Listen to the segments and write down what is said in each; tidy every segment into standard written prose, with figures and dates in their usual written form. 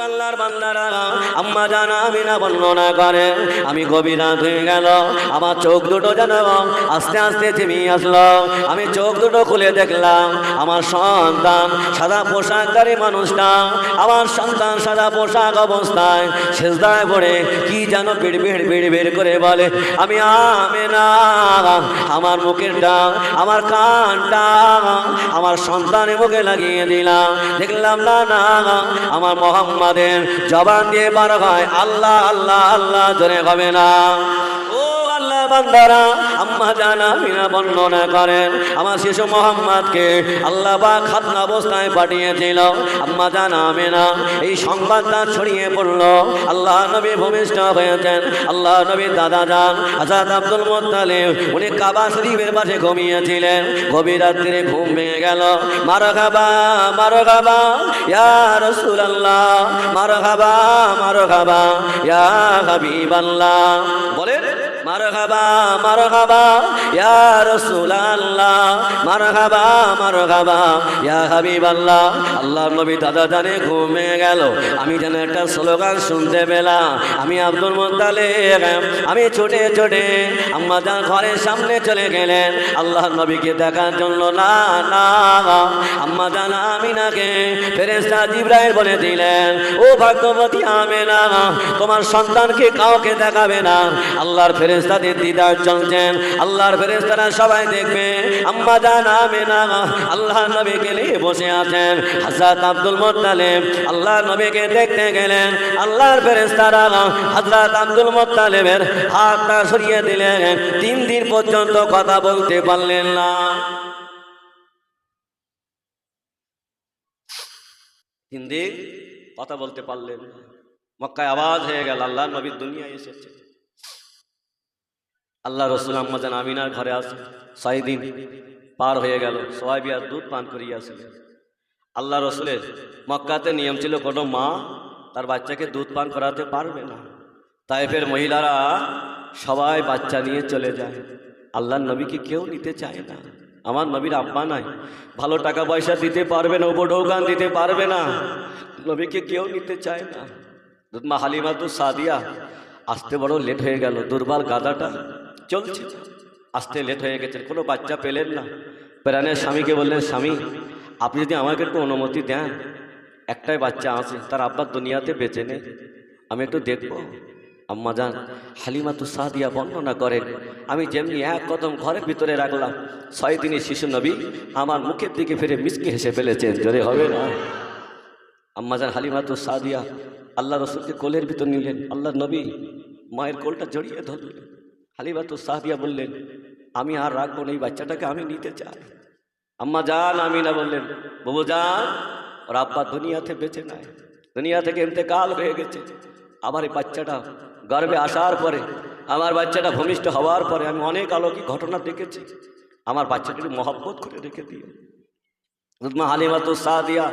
আল্লাহর বান্দারা, আম্মা জান আমিনা বর্ণনা করে আমি গভীর রাত হয়ে গেল, আমার চোখ দুটো যেন আস্তে আস্তে থেমে আসলো। আমি চোখ দুটো খুলে দেখলাম আমার সন্তান সাদা পোশাকধারী মানুষটা, আমার সন্তান সাদা পোশাক অবস্থায় সেজদায় পড়ে কি যেন বিড় করে বলে, আমি আমিনা আমার মুখেরটা আমার কানটা আমার সন্তানের মুখে লাগিয়ে দিলাম। দেখলাম না না আমার মোহাম্মদের জবান দিয়ে বার হয় আল্লাহ আল্লাহ আল্লাহ, জোরে হবে না। ও আল্লাহ বান্দারা, আম্মা জান আমিনা বর্ণনা করেন আমার শিশু মোহাম্মদকে আল্লাহ পাক খাতনা অবস্থায় পাঠিয়েছিল। আম্মা জান আমিনা এই সংবাদটা ছড়িয়ে পড়লো, আল্লাহ নবী ভূমিষ্ঠ হয়েছেন। আল্লাহ নবীর দাদা যান হযরত আব্দুল মুত্তালিব উনি কাবা শরীফের পাশে ঘুমিয়েছিলেন। গভীর রাত্রে ঘুম ভেঙে গেল। মারহাবা মারহাবা ইয়া রাসূলুল্লাহ, মারহাবা মারহাবা ইয়া হাবিবাল্লাহ, বলেন মারহাবা মারহাবা ইয়া রাসূলুল্লাহ, মারহাবা মারহাবা ইয়া হাবিবাল্লাহ। আল্লাহর নবী দাদা জানে ঘুমে গেল। আমি যেন একটা স্লোগান শুনতে পেলাম। আমি আব্দুল মুত্তালিব আমি ছুটে ছুটে আম্মা জান ঘরের সামনে চলে গেলেন আল্লাহর নবীকে দেখার জন্য। না না আম্মা জান আমিনাকে ফেরেশতা জিবরাইল বলে দিলেন, ও ভাগ্যবতী আমিনা, তোমার সন্তানকে কাউকে দেখাবে না। আল্লাহর ফেরেশতাদের দিদার চলছেন, আল্লাহর ফেরেশতারা সবাই দেখবে। আম্মা জান আমিনা আল্লাহর নবীকে নিয়ে বসে আছেন। হযরত আব্দুল মুত্তালিব আল্লাহর নবীকে দেখতে গেলেন। আল্লাহর ফেরেশতারা হযরত আব্দুল মুত্তালিবের হাতটা সরিয়ে দিলেন। 3 দিন পর্যন্ত কথা বলতে পারলেন না। 3 দিন কথা বলতে পারলেন না। মক্কায় আওয়াজ হয়ে গেল আল্লাহর নবী দুনিয়ায় এসেছে। আল্লাহ রসুল আম্মা জান আমিনার ঘরে আসে। 6 দিন পার হয়ে গেল। সবাই বিয়ার দুধ পান করিয়াছিলেন। আল্লাহ রসুলের মক্কাতে নিয়ম ছিল কোনো মা তার বাচ্চাকে দুধ পান করাতে পারবে না। তায়েফের মহিলারা সবাই বাচ্চা নিয়ে চলে যায়। আল্লাহর নবীকে কেউ নিতে চায় না। আমার নবীর আব্বা নাই, ভালো টাকা পয়সা দিতে পারবে না, উপঢৌকান দিতে পারবে না, নবীকে কেউ নিতে চায় না। মা হালিমাতুস সাদিয়া আসতে বড় লেট হয়ে গেল। দুর্বল গাদাটা চলছে, আসতে লেট হয়ে গেছে, কোনো বাচ্চা পেলেন না। প্রাণের স্বামীকে বললেন, স্বামী আপনি যদি আমাকে একটু অনুমতি দেন, একটাই বাচ্চা আছে, তার আব্বার দুনিয়াতে বেঁচে নেই, আমি একটু দেখব। আম্মা জান হালিমাতুস সাদিয়া বর্ণনা করেন, আমি যেমনি এক কদম ঘরের ভিতরে রাখলাম, 6 দিনের শিশু নবী আমার মুখের দিকে ফিরে মিসকে হেসে ফেলেছেন, জোরে হবে না। আম্মা জান হালিমাতুস সাদিয়া আল্লাহ রসুলকে কোলের ভিতর নিলেন। আল্লাহ নবী মায়ের কোলটা জড়িয়ে ধরলেন। হালিমাতুস সাদিয়া বললেন, আমি আর রাখবো না, এই বাচ্চাটাকে আমি নিতে চাই। আম্মা জান আমিনা বললেন, বাবু জান ওর আব্বা দুনিয়াতে বেঁচে নাই, দুনিয়া থেকে ইন্তেকাল হয়ে গেছে। আবার এই বাচ্চাটা গর্ভে আসার পরে, আমার বাচ্চাটা ভূমিষ্ঠ হওয়ার পরে আমি অনেক অলৌকিক ঘটনা দেখেছি, আমার বাচ্চাটাকে মহব্বত করে রেখে দিও। মা হালিমাতুস সাদিয়া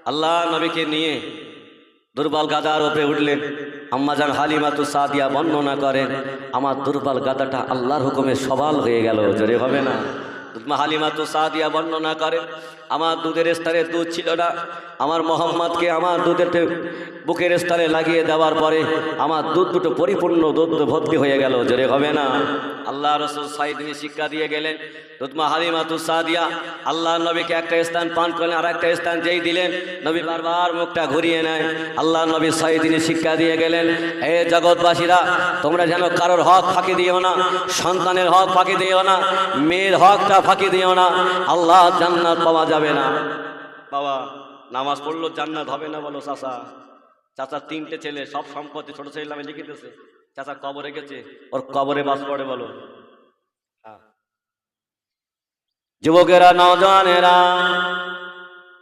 আল্লাহ নবীকে নিয়ে দুর্বল গাদার উপরে উঠলেন। আম্মা জান হালিমাতুস সাদিয়া বর্ণনা করেন, আমার দুর্বল গাদাটা আল্লাহর হুকুমে সবাল হয়ে গেল, জোরে হবে না। মা হালিমাতুস সাদিয়া বর্ণনা করেন, আমার দুধের স্তরে দুধ ছিল না, আমার মোহাম্মদকে আমার দুধের বুকের স্তরে লাগিয়ে দেওয়ার পরে আমার দুধ দুটো পরিপূর্ণ দুধ ভর্তি হয়ে গেল, জোরে হবে না। আল্লাহ রসুল 6 দিনে শিক্ষা দিয়ে গেলেন। মা হালিমাতুস সাদিয়া আল্লাহ নবীকে একটা স্থান পান করলেন, আর একটা স্থান যেই দিলেন নবী বারবার মুখটা ঘুরিয়ে নেয়। আল্লাহ নবী 6 দিনে শিক্ষা দিয়ে গেলেন, হে জগৎবাসীরা, তোমরা যেন কারোর হক ফাঁকি দিও না, সন্তানের হক ফাঁকি দিও না, মেয়ের হকটা ফাঁকি দিও না, আল্লাহ জান্নাত পাওয়া যাবে না। বাবা নামাজ পড়লো জান্নাত হবে না বলো? চাচার 3টে ছেলে, সব সম্পত্তি ছোট ছেলে নামে লিখে দিয়েছে, চাচা কবরে গেছে, ওর কবরে বাস পড়ে বলো। যুবকেরা, নওজওয়ানেরা,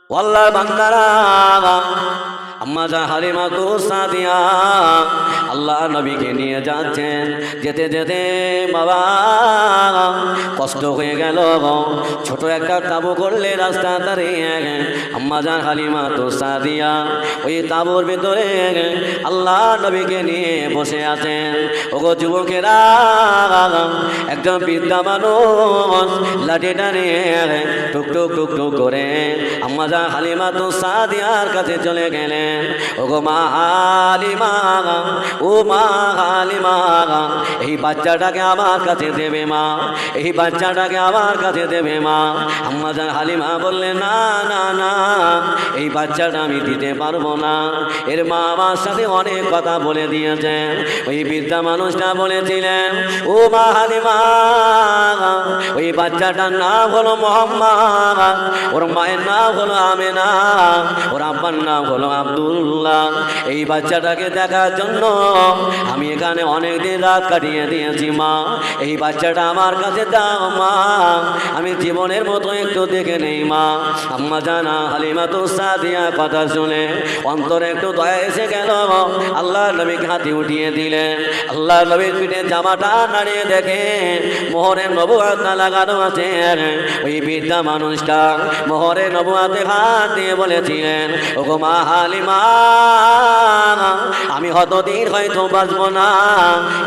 আল্লাহর বান্দারা, আম্মা জান হালিমাতুস সাদিয়া আল্লাহ নবীকে নিয়ে যাচ্ছেন। যেতে যেতে বাবা কষ্ট হয়ে গেল, ছোট একটা তাবু করলে রাস্তা দাঁড়িয়ে আম্মা জান হালিমাতুস সাদিয়া ওই তাবুর ভিতরে আল্লাহ নবীকে নিয়ে বসে আছেন। ওগো যুবকেরা, একজন বৃদ্ধা মানুষ লাঠি টানিয়ে টুকটুক টুকটুক করে আম্মাজান হালিমাতুস সাদিয়ার কাছে চলে গেলেন। ওগো মা হালিমা, ও মা হালিমা, এই বাচ্চাটাকে আমার কাছে দেবে মা, এই বাচ্চাটাকে আমার কাছে দেবে মা। আম্মাজান হালিমা বললেন না না না, এই বাচ্চাটা আমি দিতে পারবো না, এর মা আমার সাথে অনেক কথা বলে দিয়েছেন। ওই বৃদ্ধা মানুষটা বলেছিলেন, ও মা হালিমা, ওই বাচ্চাটার নাম হলো মোহাম্মদ, ওর মায়ের নাম হলো আমেনা, ওর আব্বার নাম হলো আব্দুল্লাহ। এই বাচ্চাটাকে দেখার জন্য আমি এখানে অনেক দিন রাত কাটিয়ে দিয়েছি মা, এই বাচ্চাটা আমার কাছে দাও মা, আমি জীবনের মতো একটু দেখে নেই মা। আম্মা জানা হালিমাতুস সাদিয়া কথা শুনে অন্তরে একটু দয়া এসে গেল। আল্লাহ নবীকে হাতে উঠিয়ে দিলেন। আল্লাহ নবীর পিঠে জামাটা নাড়িয়ে দেখে মোহরের নবুয়ত লাগানো আছে। ওই বৃদ্ধা মানুষটা মোহরের নবুয়তে হাত দিয়ে বলেছিলেন, ওগো মা হালিমা, আমি হতদিন হয়তো বাঁচব না,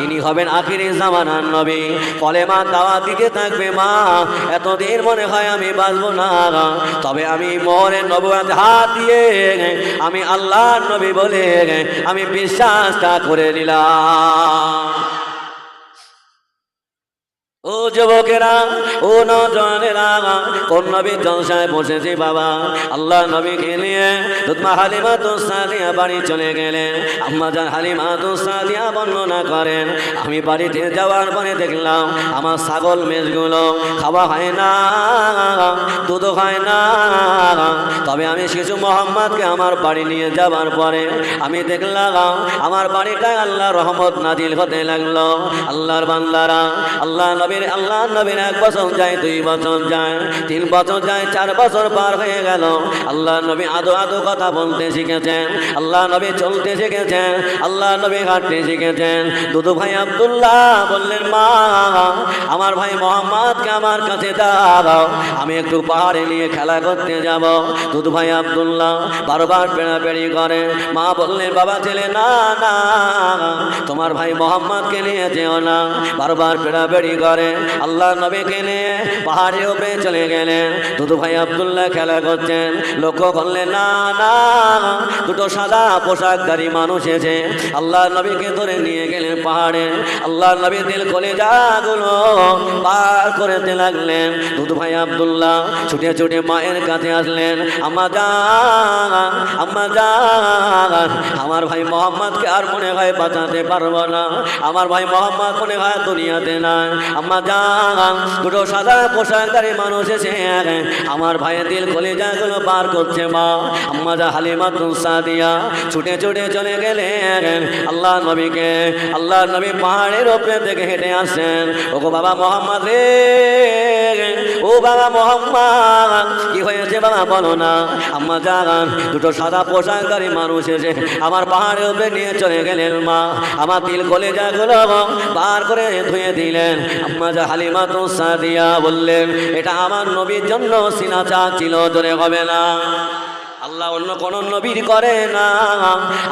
ইনি হবেন আখিরি জামানার নবী, কলেমা দাওয়াত দিতে থাকবে মা, এতদিন মনে হয় আমি বাঁচব না, তবে আমি মোহরের নবুয়তে হাত দিয়ে আমি আল্লাহর নবী বলে আমি বিশ্বাসটা করে নিলাম। ও যুবকেরা, ও নওজওয়ানেরা, কোন নবীর জলসায় বসেছি বাবা। আল্লাহ নবীকে নিয়ে দুধমা হালিমাতুস সাদিয়া বাড়ি চলে গেলেন। আম্মাজান হালিমাতুস সাদিয়া বর্ণনা করেন, আমি বাড়িতে যাওয়ার পরে দেখলাম আমার ছাগল মেষগুলো খাওয়া হয় না, দুধ খায় না, তবে আমি শিশু মোহাম্মদকে আমার বাড়ি নিয়ে যাওয়ার পরে আমি দেখলাম আমার বাড়িটায় আল্লাহ রহমত নাজিল হতে লাগলো। আল্লাহর বান্দারা, আল্লাহ নবীর 1 বছর যায়, 2 বছর যায়, 3 বছর যায়, 4 বছর পার হয়ে গেল। আল্লাহ নবী আদো আদো কথা বলতে শিখেছেন, আল্লাহ নবী চলতে শিখেছেন, আল্লাহ নবী হাঁটতে শিখেছেন। দুদু ভাই আব্দুল্লাহ বললেন, মা আমার ভাই মোহাম্মদকে আমার কাছে দাও, আমি একটু পাহাড়ে নিয়ে খেলা করতে যাব। দুদু ভাই আব্দুল্লাহ বারবার পেড়াপেড়ি করে। মা বললেন, বাবা ছেলে না না, তোমার ভাই মোহাম্মদকে নিয়ে যেও না, বারবার পেড়াপেড়ি করে। আল্লাহ নবীকে নিয়ে পাহাড়ের উপরে চলে গেলেন। দুদু ভাই আব্দুল্লাহ খেলা করছেন, লক্ষ্য করলেন না না, দুটো সাদা পোশাকধারী মানুষ এসে আল্লাহ নবীকে ধরে নিয়ে গেলেন পাহাড়ে। আল্লাহ নবী দিল কলিজাগুলো পার করতে লাগলেন। দুদু ভাই আব্দুল্লাহ ছুটে ছুটে মায়ের কাছে আসলেন, আম্মা জান, আম্মা জান, আমার ভাই মোহাম্মদকে আর মনে হয় বাঁচাতে পারবো না, আমার ভাই মোহাম্মদ মনে হয় দুনিয়াতে নাই। আম্মা জান, দুটো সাদা পোশাকধারী মানুষ এসে আমার ভাইয়ের দিল কলিজাগুলো পার করছে মা। আম্মা জান হালিমাতুস সাদিয়া ছুটে ছুটে চলে গেলেন আল্লাহ নবীকে। আল্লাহ নবী পাহাড়ের উপরে থেকে হেঁটে আসেন। ওগো বাবা মোহাম্মদ রে, ও বাবা মোহাম্মদ, কি হয়েছে বাবা বলো না। আম্মা জান, দুটো সাদা পোশাকধারী মানুষ এসে আমার পাহাড়ের উপরে নিয়ে চলে গেলেন মা, আমার দিল কলিজাগুলো পার করে ধুয়ে দিলেন। আম্মা জান হালিমাতুস সাদিয়া বললেন, এটা আমার নবীর জন্য সিনা চাক ছিল, জোরে হবে না। আল্লাহ অন্য কোন নবীর করে না,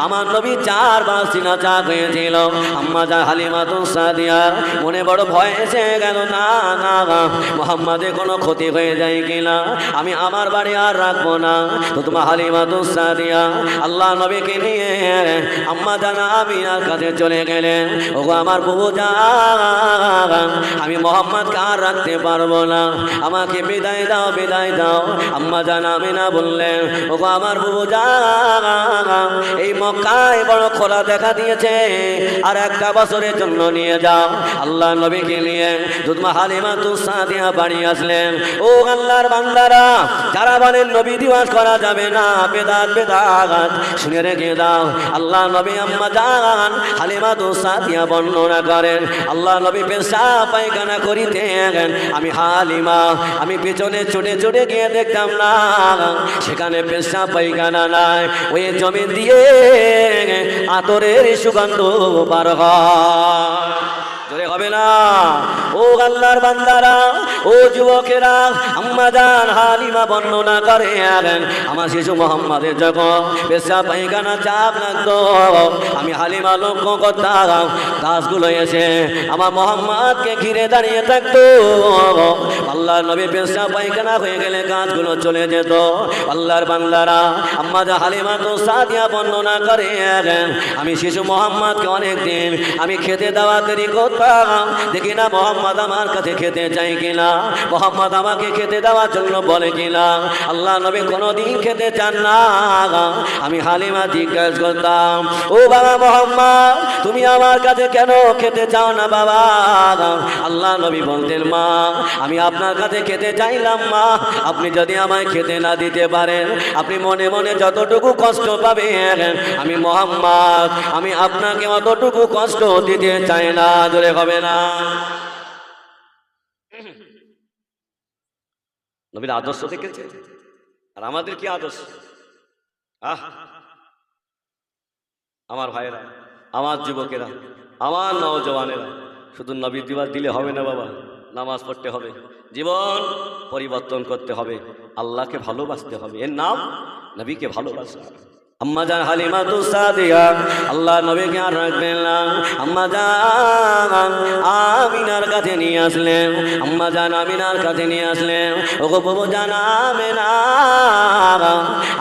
আমার নবী 4 বার সিনা চাক হয়েছিল। আম্মা জান হালিমাতুস সাদিয়ার মনে বড় ভয় এসে গেল, না না, মুহাম্মাদের কোনো ক্ষতি হয়ে যায় কিনা, আমি আমার বাড়ি আর রাখবো না। তো তোমার হালিমাতুস সাদিয়া আল্লাহ নবীকে নিয়ে আম্মা জান আমিনার কাছে চলে গেলেন। ওগো আমার বুবু জান, আমি মুহাম্মদকে আর রাখতে পারবো না, আমাকে বিদায় দাও, বিদায় দাও। আম্মা জান আমিনা বললেন, ওগো আমার বুবু জান, এই মক্কায় বড় খোলা দেখা দিয়েছে, আর 1 বছরের জন্য নিয়ে যাও। আল্লাহ নবীকে নিয়ে দুধমা হালিমাতুস সাদিয়া বাড়ি আসলেন। ও আল্লাহর বান্দারা, যারা বলেন নবী দিবস করা যাবে না, বেদাত বেদাত, শুনে রেখে দাও। আল্লাহ নবী আম্মা জান হালিমাতুস সাদিয়া বর্ণনা করেন, আল্লাহ নবী পেশাব পায়খানা করিতেন, আমি হালিমা আমি পেছনে ছুটে ছুটে গিয়ে দেখতাম না, সেখানে পেশাব পায়খানা নাই, ওই জমিন দিয়ে আতরের সুগন্ধ বার হয়। জোরে হবে না? ও আল্লাহর বান্দারা, ও যুবকেরা, আম্মা জান হালিমা বর্ণনা করে আমার শিশু মোহাম্মদের যখন পেশাব পায়খানা চাপ লাগতো, আমি হালিমা লক্ষ্য করতাম গাছগুলো এসে আমার মোহাম্মদকে ঘিরে দাঁড়িয়ে থাকতো। আল্লাহর নবী পেশাব পায়খানা হয়ে গেলে গাছগুলো চলে যেত। আল্লাহর বান্দারা, আম্মা জান হালিমা তো সাদিয়া বর্ণনা করে আমি শিশু মোহাম্মদকে অনেকদিন আমি খেতে দেওয়া দেরি করতাম, দেখি না মোহাম্মদ আমার কাছে খেতে চাই কিনা, মোহাম্মদ আমাকে খেতে দেওয়ার জন্য বলে কিনা। আল্লাহ নবী কোনোদিন খেতে চান না। আমি হালিমা জিজ্ঞাসা করতাম, ও বাবা মোহাম্মদ, তুমি আমার কাছে কেন খেতে চাও না বাবা? আল্লাহ নবী বলতেন, মা আমি আপনার কাছে খেতে চাইলাম মা, আপনি যদি আমায় খেতে না দিতে পারেন আপনি মনে মনে যতটুকু কষ্ট পাবেন, আমি মোহাম্মদ আমি আপনাকে অতটুকু কষ্ট দিতে চাই না। ধরে হবে না? নবীর আদর্শ দেখেছে, আর আমাদের কি আদর্শ? আমার ভাইয়েরা, আমার যুবকেরা, আমার নওজওয়ানেরা, শুধু নবী দিবার দিলে হবে না বাবা, নামাজ পড়তে হবে, জীবন পরিবর্তন করতে হবে, আল্লাহকে ভালোবাসতে হবে, এর নাম নবীকে ভালোবাসা। আম্মা জান হালিমা তো সাদিয়া আল্লাহ নবীকে আর রাখবেন না, আম্মা জান আমিনার কাছে নিয়ে আসলেন, আম্মা জান আমিনার কাছে নিয়ে আসলেন, ওগো বাবু জান আমিনা,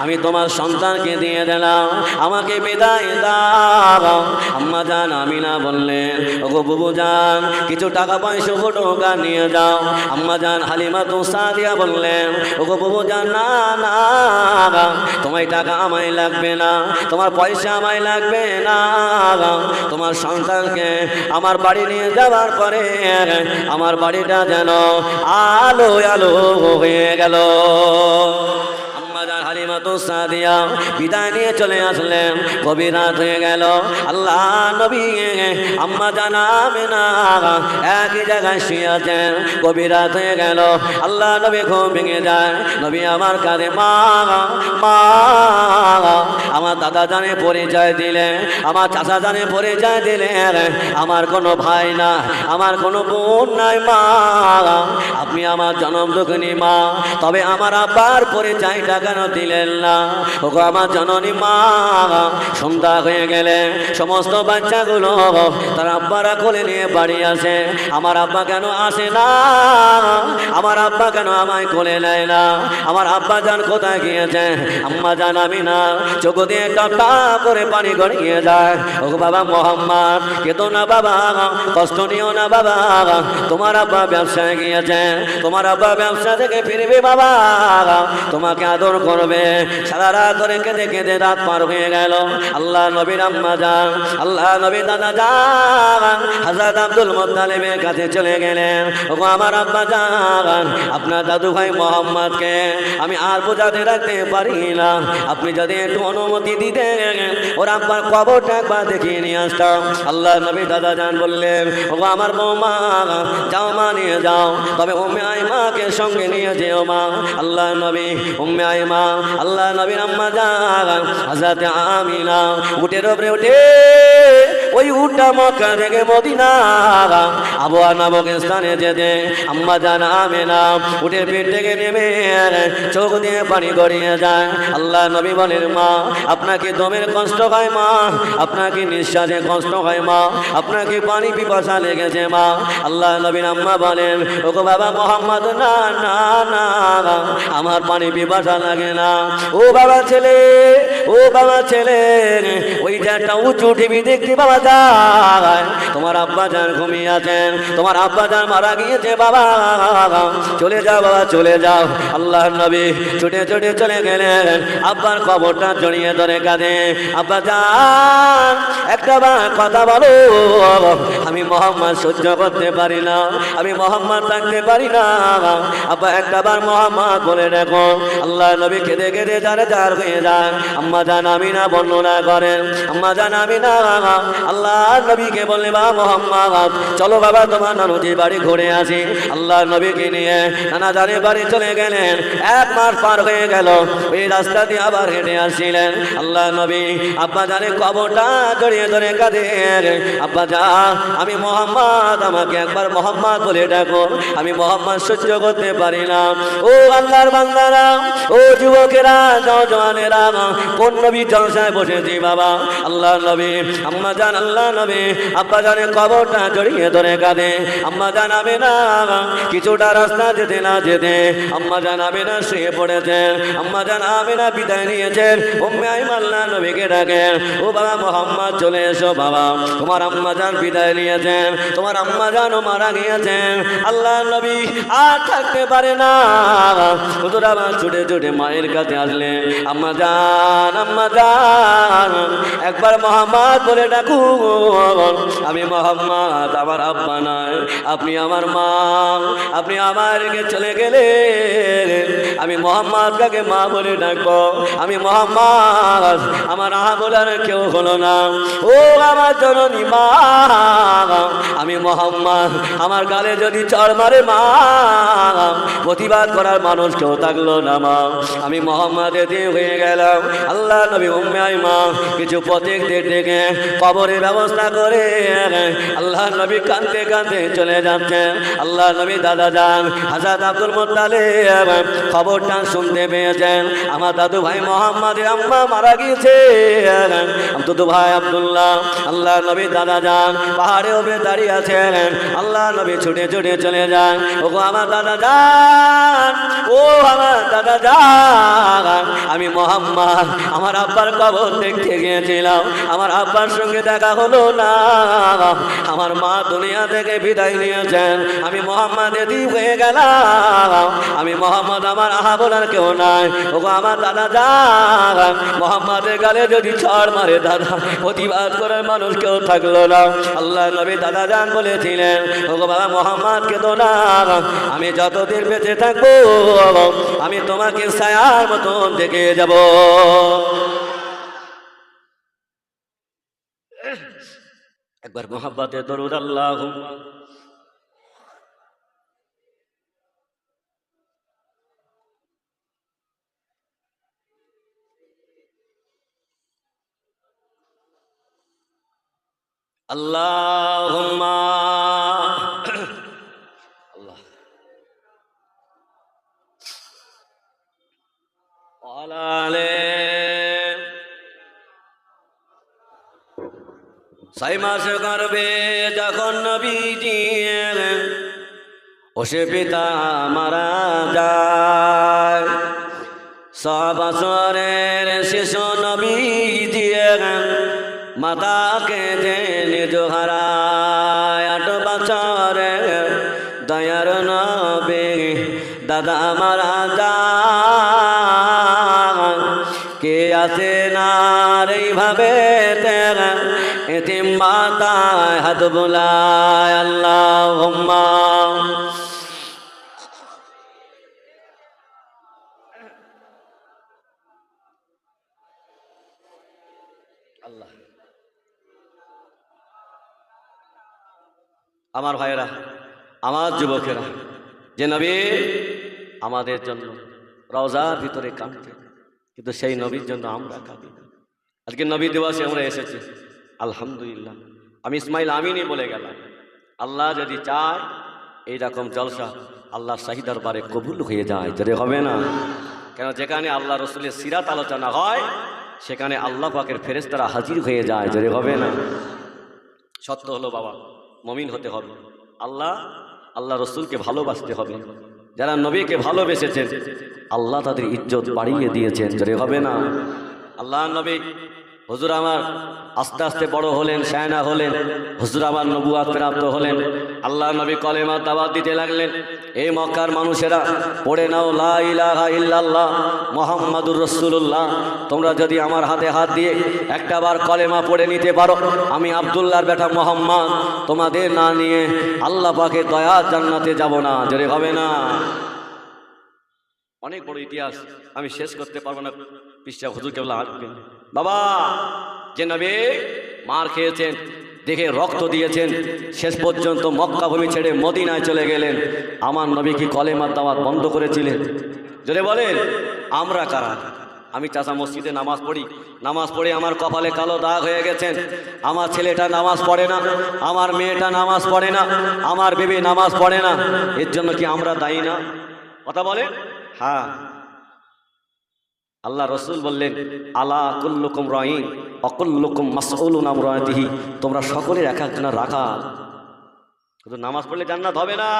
আমি তোমার সন্তানকে দিয়ে দিলাম, আমাকে বিদায় দাও। আম্মা জান আমিনা বললেন, ওগো বাবু জান কিছু টাকা পয়সা টাকা নিয়ে যাও। আম্মা জান হালিমা তো সাদিয়া বললেন, ওগো বাবু জান না না, তোমার টাকা আমায় লাগবে না, তোমার পয়সা আমায় লাগবে না, তোমার সন্তানকে আমার বাড়ি নিয়ে যাওয়ার পরে আমার বাড়িটা যেন আলো আলো হয়ে গেল। হালিমা তো সাদিয়া বিদায় নিয়ে চলে আসলেন, গভীর রাত হয়ে গেল। আল্লাহ নবী আম্মা জান আমিনা একই জায়গায় শুয়ে আছেন, গভীর রাত হয়ে গেল। আল্লাহ নবী ঘুম ভেঙে যায়, নবী আমার কাঁধে মা মা, আমার দাদা জানে পরিচয় দিলে, আমার চাচা জানে পরিচয় দিলে, আমার কোনো ভাই না, আমার কোনো বোন নাই মা, আপনি আমার জনম দুঃখিনী মা, তবে আমার আব্বার পরিচয়টা কেন দিলেন না? ওগো আমার জননী মা, সন্ধ্যা হয়ে গেলে সমস্ত বাচ্চাগুলো তার আব্বারা কোলে নিয়ে বাড়ি আসে, আমার আব্বা কেন আসে না? আমার আব্বা কেন আমায় কোলে নেয় না? আমার আব্বা জান কোথায় গিয়েছে? আম্মা জান আমিনা চোখ দিয়ে টপটা করে পানি গড়িয়ে যায়। ওগো বাবা মোহাম্মদ কেঁদো না বাবা, কষ্ট নিও না বাবা, তোমার আব্বা ব্যবসায় গিয়েছে, তোমার আব্বা ব্যবসা থেকে ফিরবে বাবা, তোমাকে আদর করবে। সারা রাত ধরে কেঁদে কেঁদে রাত পার হয়ে গেল। আল্লাহ নবীর আম্মা জান, আল্লাহ নবী দাদা জান হযরত আব্দুল মুত্তালিবের কাছে চলে গেলেন, ওগো আমার আব্বা জান আপনার দাদু ভাই মোহাম্মদকে আমি আর বোঝাতে রাখতে পারি না, আপনি যদি একটু অনুমতি দিতেন ওর আব্বার কবরটা একবার দেখিয়ে নিয়ে আসতাম। আল্লাহ নবী দাদা জান বললেন, ওগো আমার বৌমা যাও মা নিয়ে যাও, তবে উম্মে আইমাকে সঙ্গে নিয়ে যেও মা। আল্লাহ নবী উম্মে আইমা আল্লাহ নবীর আম্মা জান হযরত আমিনা উটের উপরে উঠে, ওই উটটা মক্কা থেকে মদিনা আবওয়া নামক স্থানে যেতে আম্মা জান আমিনা উটের পিঠ থেকে নেমে চোখ দিয়ে পানি গড়িয়ে যায়। আল্লাহ নবী বলেন, মা আপনাকে দমের কষ্ট হয় মা, আপনাকে নিঃশ্বাসে কষ্ট হয় মা, আপনাকে পানি পিপাসা লেগেছে মা। আল্লাহ নবীর আম্মা বলেন, ওগো বাবা মোহাম্মদ না না না, আমার পানি পিপাসা লাগে না। ও বাবা ছেলে, ও বাবা ছেলে, ওই যে একটা উঁচু টিভি দেখতে বাবা যায়, তোমার আব্বা জান ঘুমিয়ে আছেন, তোমার আব্বা জান মারা গিয়েছে বাবা, চলে যাও বাবা চলে যাও। আল্লাহ নবী ছুটে ছুটে চলে গেলেন, আব্বার কবরটা জড়িয়ে ধরে কাঁদে, আব্বা জান একটা কথা বলো, আমি মোহাম্মদ সহ্য করতে পারি না, আমি মোহাম্মদ থাকতে পারি না, আব্বা একটা বার মোহাম্মদ বলে দেখো। আল্লাহ নবী কেঁদে কেঁদে যার যার হয়ে যান। আম্মা জান আমিনা বর্ণনা করেন, আম্মা জান আমিনা আল্লাহ নবীকে বললেন বা মোহাম্মদ চলো বাবা তোমার নানুজির বাড়ি ঘুরে আসি। আল্লাহ নবীকে নিয়ে নানা জানের বাড়ি চলে গেলেন। 1 মাস পার হয়ে গেল, ওই রাস্তা দিয়ে আবার হেঁটে আসছিলেন। আল্লাহ নবী আব্বা জানের কবরটা জড়িয়ে ধরে কাঁদেন, আব্বা জান আমি মোহাম্মদ, আমাকে একবার মোহাম্মদ বলে ডাকো, আমি মোহাম্মদ সহ্য করতে পারি না। ও আল্লাহর বান্দারা, ও যুবকেরা, নওজওয়ানেরা, কোন নবী জলসায় বসেছি বাবা? আল্লাহ নবী আম্মা জান, আল্লাহ নবী আব্বা জানের কবরটা জড়িয়ে ধরে কাঁদে। আম্মা জান আমিনা কিছুটা রাস্তা যেতে না যেতে আম্মা জান আমিনা শুয়ে পড়েছেন। আম্মা জান আমিনা বিদায় নিয়েছেন। উম্মে আইমান আল্লাহ নবীকে ডাকেন, ও বাবা মোহাম্মদ চলে এসো বাবা, তোমার আম্মা জান বিদায় নিয়েছেন, তোমার আম্মা জানও মারা গিয়েছেন। আল্লাহ নবী আর থাকতে পারে না, হুজুর আবার ছুটে ছুটে মায়ের কাছে আসলেন। আম্মা জান, আম্মা জান একবার মোহাম্মদ বলে ডাকুন, আমি মোহাম্মদ, আমার আব্বা নাই, আপনি আমার মা, আপনি আমার রেখে চলে গেলেন, আমি মোহাম্মদ কাকে মা বলে ডাকবো? আমি মোহাম্মদ, আমার আহা বলার কেউ হলো না। ও আমার জননী মা, আমি মোহাম্মদ, আমার গালে যদি চড় মারে মা, প্রতিবাদ করার মানুষ কেউ থাকলো না মা, আমি মোহাম্মদের দিয়ে হয়ে গেলাম। আল্লাহ নবী উম্মে আইমা কিছু পথিকদের ডেকে কবরের ব্যবস্থা করে আল্লাহ নবী কাঁদতে কাঁদতে চলে যাচ্ছেন। আল্লাহ নবী দাদা যান হযরত আব্দুল মুত্তালিব খবরটা শুনতে পেয়েছেন, আমার দাদু ভাই মোহাম্মদের আম্মা মারা গিয়েছে। দাদু ভাই আব্দুল্লাহ, আল্লাহ নবী দাদা যান পাহাড়ে উপরে দাঁড়িয়ে আছেন। আল্লাহ নবী ছুটে ছুটে চলে যান, ও আমার দাদা যান, ও আমার দাদা যান, আমি মোহাম্মদ আমার আব্বার কবর দেখতে গিয়েছিলাম, আমার আব্বার সঙ্গে দেখা হলো না, আমার মা দুনিয়া থেকে বিদায় নিয়েছেন, আমি মোহাম্মদ এদি হয়ে গেলাম, আমি মোহাম্মদ, আমার আহা বলার কেউ নাই। ও আমার দাদা যান, মোহাম্মদের গালে যদি ছড় মারে দাদা, প্রতিবাদ করার মানুষ কেউ থাকলো না। আল্লাহ নবী দাদা যান বলেছিলেন, ও বাবা মোহাম্মদ কেঁদো না, আমি যতদিন বেঁচে থাকবো আমি তোমাকে ছায়ার মতন দেখে যাব। একবার মোহাব্বতে দরুদ আল্লাহুম্মা আল্লাহুম্মা আল্লাহ আলালে ছয় মাস গর্ভে যখন নবীজি ওসে পিতা মারা যায়, 6 বছরের শিশু নবীজি মাতাকে যে নিজ হারায়, 8 বছরের দয়ার নবী দাদা মারা যায়। কে আছে না এইভাবে তেরা এতিম মাতায় হাত বুলায়, আল্লাহুম্মা আল্লাহ। আমার ভাইয়েরা, আমার যুবকেরা, যে নবী আমাদের জন্য রওজার ভিতরে কাঁদতেন, কিন্তু সেই নবীর জন্য আমরা কাঁদি না। আজকে নবী দিবসে আমরা এসেছি, আলহামদুলিল্লাহ। আমি ইসমাইল আমিনই বলে গেলাম, আল্লাহ যদি চায় এইরকম জলসা আল্লাহ শাহী দরবারে কবুল হয়ে যায়, যদি হবে না কেন? যেখানে আল্লাহ রসুলের সিরাত আলোচনা হয় সেখানে আল্লাহ পাকের ফেরেশতারা হাজির হয়ে যায়, যদি হবে না। সত্য হলো বাবা, মুমিন হতে হবে, আল্লাহ রসুলকে ভালোবাসতে হবে। যারা নবীকে ভালোবেসেছেন আল্লাহ তাদের ইজ্জত বাড়িয়ে দিয়েছেন, যদি হবে না। আল্লাহ নবী হুজুর আমার আস্তে আস্তে বড় হলেন, শায়না হলেন, হুজুর আমার নবুয়াত প্রাপ্ত হলেন। আল্লাহ নবী কলেমা দাওয়াত দিতে লাগলেন, এই মক্কার মানুষেরা পড়ে নাও লা ইলাহা ইল্লাল্লাহ মুহাম্মাদুর রাসূলুল্লাহ। তোমরা যদি আমার হাতে হাত দিয়ে একটাবার কলেমা পড়ে নিতে পারো, আমি আব্দুল্লাহর বেটা মোহাম্মদ তোমাদের না নিয়ে আল্লাহ পাকের দয়া জান্নাতে যাব না, জোরে হবে না। অনেক বড় ইতিহাস, আমি শেষ করতে পারবো না, পিসা হুজুর কেবলা আসবেন। বাবা যে নবী মার খেয়েছেন, দেখে রক্ত দিয়েছেন, শেষ পর্যন্ত মক্কা ভূমি ছেড়ে মদিনায় চলে গেলেন, আমার নবী কি কলেমার দাওয়াত বন্ধ করেছিলেন? যদি বলেন আমরা কারা? আমি চাচা মসজিদে নামাজ পড়ি, নামাজ পড়ে আমার কপালে কালো দাগ হয়ে গেছেন, আমার ছেলেটা নামাজ পড়ে না, আমার মেয়েটা নামাজ পড়ে না, আমার বেবি নামাজ পড়ে না, এর জন্য কি আমরা দায়ী না? কথা বলেন। হ্যাঁ, আল্লাহ রসুল বললেন আলা কুল্লুকুম রাঈন ওয়া কুল্লুকুম মাসউলুন আন রাইয়াতিহি, তোমরা সকলের এক একজনের রাখাল, শুধু নামাজ পড়লে জান্নাত হবে না।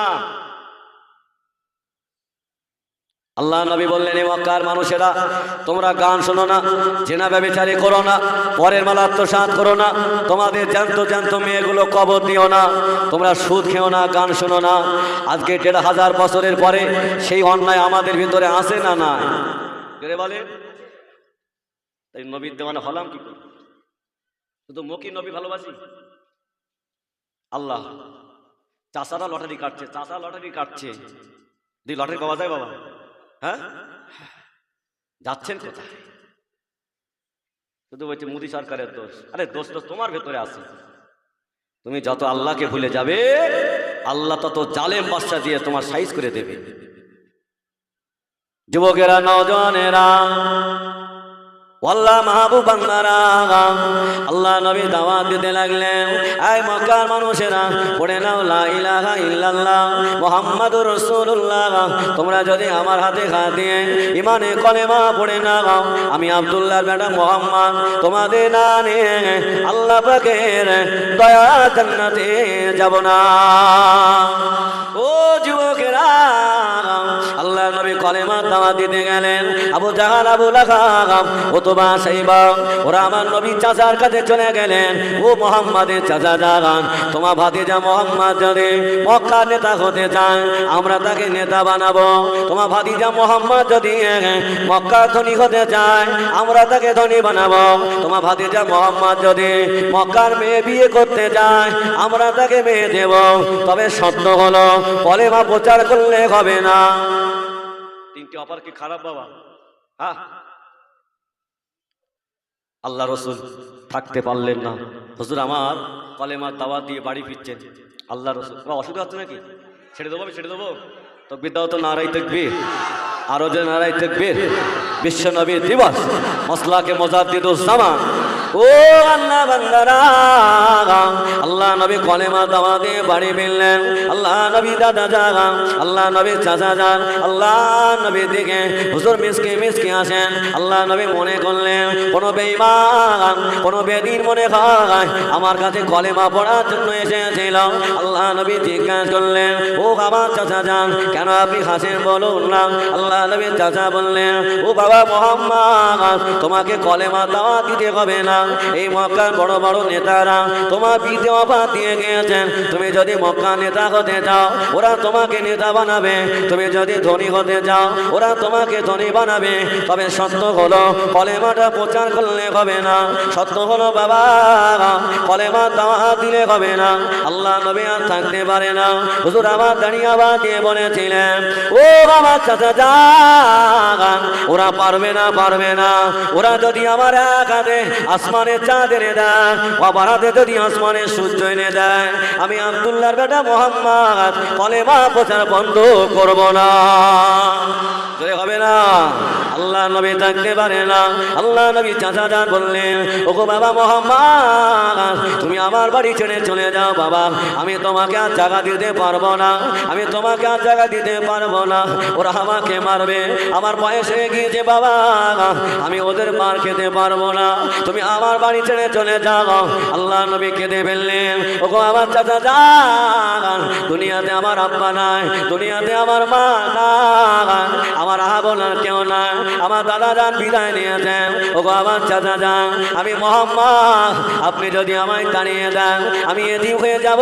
আল্লাহ নবী বললেন এ মক্কার মানুষেরা, তোমরা গান শোনো না, জেনা ব্যভিচারী করো না, পরের মাল আত্মসাৎ করো না, তোমাদের জ্যান্ত জ্যান্ত মেয়েগুলো কবর দিও না, তোমরা সুদ খেও না, গান শোনো না। আজকে ১,৫০০ বছরের পরে সেই অন্যায় আমাদের ভিতরে আসে না? না বলে তাই নবীর দেওয়ানা হলাম কি করে? শুধু মুখী নবী ভালোবাসি। আল্লাহ, চাষারা লটারি কাটছে, চাষা লটারি কাটছে, লটারি পাওয়া যায় বাবা? হ্যাঁ, যাচ্ছেন কোথায়? শুধু বলছে মোদী সরকারের দোষ। আরে দোষ তো তোমার ভেতরে আছে। তুমি যত আল্লাহকে ভুলে যাবে, আল্লাহ তত জালেম বাদশা দিয়ে তোমার সাইজ করে দেবে। যুবকেরা, নওজওয়ানেরা, আল্লাহ মাহবুব বান্দারা, আল্লাহ নবী দাওয়াত দিতে লাগলেন, এই মক্কার মানুষেরা, পড়ে নাও লা ইলাহা ইল্লাল্লাহ মুহাম্মাদুর রাসূলুল্লাহ। তোমরা যদি আমার হাতে হাত দিয়ে ইমানে কলেমা পড়ে নাও, আমি আব্দুল্লাহর বেটা মুহাম্মদ তোমাদের না নিয়ে আল্লাহ পাকের দয়া জান্নাতে যাব না। ও যুবকেরা, আল্লাহ নবী কলেমা দাওয়াত দিতে গেলেন। আবু জাহাল, আবু লাহাব, ওতবা, সাইবা, ওরা আমার নবী চাচার কাছে চলে গেলেন। ও মুহাম্মাদের চাচা জান, তোমার ভাতিজা মুহাম্মদ যদি মক্কার নেতা হতে চায়, আমরা তাকে নেতা বানাবো। তোমার ভাতিজা মুহাম্মদ যদি মক্কার ধনী হতে চায়, আমরা তাকে ধনী বানাবো। তোমার ভাতিজা মুহাম্মদ যদি মক্কার মেয়ে বিয়ে করতে চায়, আমরা তাকে মেয়ে দেব। তবে সত্য হলো কলেমা প্রচার করলে হবে না। তিনটি অফার কি খারাপ বাবা? হ্যাঁ, আল্লাহ রসুল থাকতে পারলেন না। হুজুর আমার কলেমার দাওয়াত দিয়ে বাড়ি ফিরছেন। আল্লাহ রসুল, অসুবিধা হচ্ছে নাকি? ছেড়ে দেবো, আমি ছেড়ে দেবো? তো বিদ্যাও তো নারাই তাকবীর, আরো যে নারাই তাকবীর। বিশ্ব নবীর দিবস, মসলাকে মুজাদ্দিদুজ জামান। ও আল্লাহ বান্দারা, আল্লাহ নবী কলেমা দাওয়াত দিয়ে বাড়ি ফিরলেন। আল্লাহ নবী দাদা যান, আল্লাহ নবী চাচা যান, আল্লাহ নবীর দিকে হুজুর মিসকে মিসকে আসেন। আল্লাহ নবী মনে করলেন কোনো বেঈমান, কোনো বেদিন মনে হয় আমার কাছে কলেমা পড়ার জন্য এসেছিল। আল্লাহ নবী জিজ্ঞাসা করলেন, ও আমার চাচা যান, কেন আপনি হাসেন বলুন না? আল্লাহ নবী চাচা বললেন, ও বাবা মুহাম্মদ, তোমাকে কলেমা দাওয়াত দিতে হবে না। এই মক্কার বড় বড় নেতারা তোমার বিধে অফার দিয়ে গিয়েছেন। তুমি যদি মক্কা নেতা হতে চাও, ওরা তোমাকে নেতা বানাবে। তুমি যদি ধনী হতে চাও, ওরা তোমাকে ধনী বানাবে। তবে সত্য হলো কলেমাটা প্রচার করলে হবে না। সত্য হলো বাবা, কলেমা দাওয়াত দিলে হবে না। আল্লাহ নবী আর থাকতে পারে না। হুজুর আমার দাঁড়িয়ে আবার দিয়ে বলেছিলেন, ও আমার চাচা যান, ওরা পারবে না, পারবে না। ওরা যদি আমার এক হাতে আসমানের চাঁদ এনে দেয়, আবার হাতে যদি আসমানের সূর্য এনে দেয়, আমি আব্দুল্লাহর বেটা মুহাম্মদ কলেমা প্রচার বন্ধ করব না। হবে না। আল্লাহ নবী থাকতে পারে না। আল্লাহ নবী চাচা যান বললেন, ওগো বাবা মুহাম্মদ, তুমি আমার বাড়ি ছেড়ে চলে যাও বাবা, আমি তোমাকে আর জায়গা দিতে পারবো না, আমি তোমাকে আর জায়গা দিতে পারবো না। ওরা আমাকে মারবে, আমার বয়স হয়ে গিয়েছে বাবা, আমি ওদের মার খেতে পারবো না, তুমি আমার বাড়ি ছেড়ে চলে যাও। আল্লাহ নবী কেঁদে ফেললেন, ওগো আমার চাচা যান, দুনিয়াতে আমার আব্বা নাই, দুনিয়াতে আমার মা নাই, আমার বলার কেউ নাই, আমার দাদা যান বিদায় নিয়েছেন। ওগো আমার চাচা যান, আমি মুহাম্মদ, আপনি যদি আমায় তাড়িয়ে দেন আমি এদিক হয়ে যাব,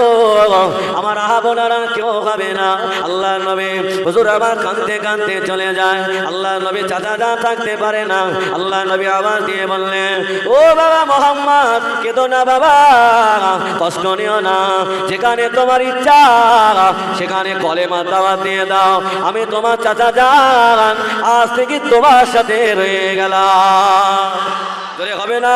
আমার বলার কেউ হবে না। আল্লাহ নবী হুজুর আবার কাঁদতে কাঁদতে চলে যায়। আল্লাহ নবী চাচা যান থাকতে পারে না। আল্লাহ নবী আবার দিয়ে বললেন, ও বাবা মুহাম্মদ, কেঁদো না বাবা, কষ্ট নিও না, যেখানে তোমার ইচ্ছা সেখানে কলেমা দাওয়াত দিয়ে দাও, আমি তোমার চাচা যান, আজ থেকে তোমার সাথে রয়ে গেলাম। হবে না।